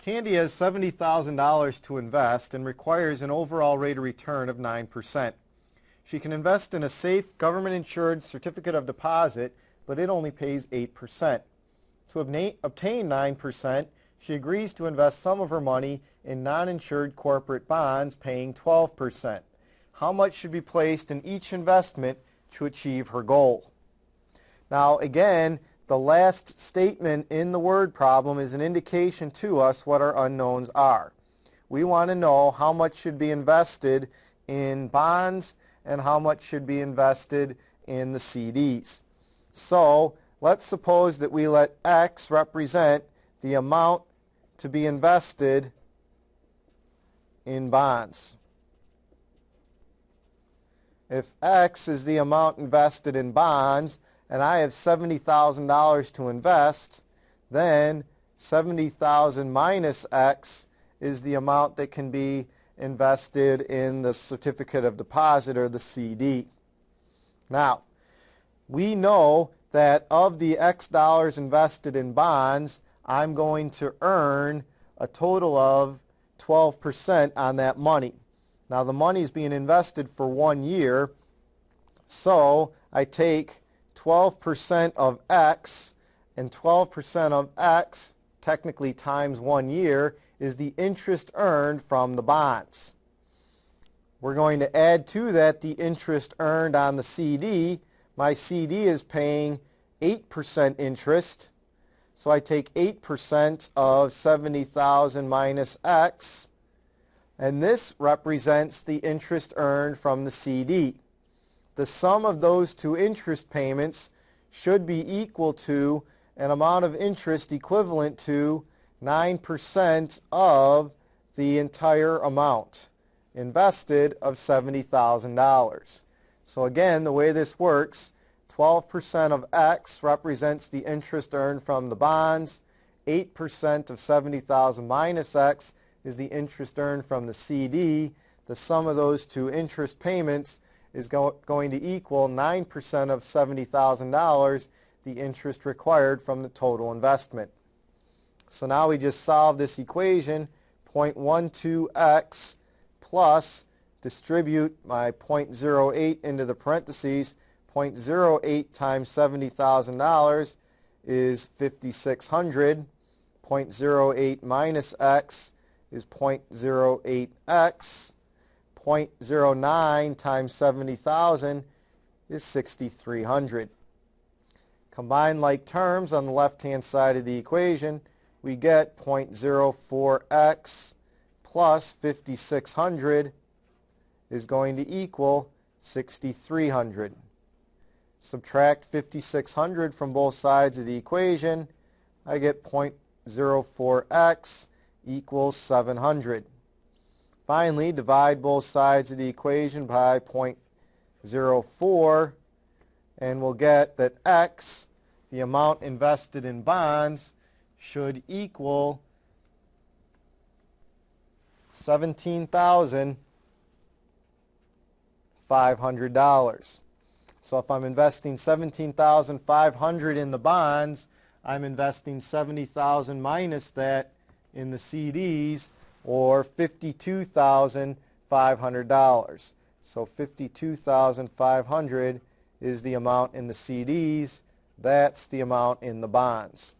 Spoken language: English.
Candy has $70,000 to invest and requires an overall rate of return of 9%. She can invest in a safe, government-insured certificate of deposit, but it only pays 8%. To obtain 9%, she agrees to invest some of her money in non-insured corporate bonds, paying 12%. How much should be placed in each investment to achieve her goal? Now, again, the last statement in the word problem is an indication to us what our unknowns are. We want to know how much should be invested in bonds and how much should be invested in the CDs. So let's suppose that we let X represent the amount to be invested in bonds. If X is the amount invested in bonds, and I have $70,000 to invest, then 70,000 minus X is the amount that can be invested in the certificate of deposit, or the CD. Now, we know that of the X dollars invested in bonds, I'm going to earn a total of 12% on that money. Now, the money is being invested for 1 year, so I take 12% of X, and 12% of X, technically times 1 year, is the interest earned from the bonds. We're going to add to that the interest earned on the CD. My CD is paying 8% interest, so I take 8% of 70,000 minus X, and this represents the interest earned from the CD. The sum of those two interest payments should be equal to an amount of interest equivalent to 9% of the entire amount invested of $70,000. So again, the way this works, 12% of X represents the interest earned from the bonds, 8% of 70,000 minus X is the interest earned from the CD. The sum of those two interest payments is going to equal 9% of $70,000, the interest required from the total investment. So now we just solve this equation, 0.12x plus, distribute my 0.08 into the parentheses, 0.08 times $70,000 is 5,600. 0.08 minus x is 0.08x. 0.09 times 70,000 is 6,300. Combine like terms on the left-hand side of the equation, we get 0.04x plus 5,600 is going to equal 6,300. Subtract 5,600 from both sides of the equation, I get 0.04x equals 700. Finally, divide both sides of the equation by 0.04, and we'll get that X, the amount invested in bonds, should equal $17,500. So if I'm investing $17,500 in the bonds, I'm investing $70,000 minus that in the CDs, or $52,500. So $52,500 is the amount in the CDs. That's the amount in the bonds.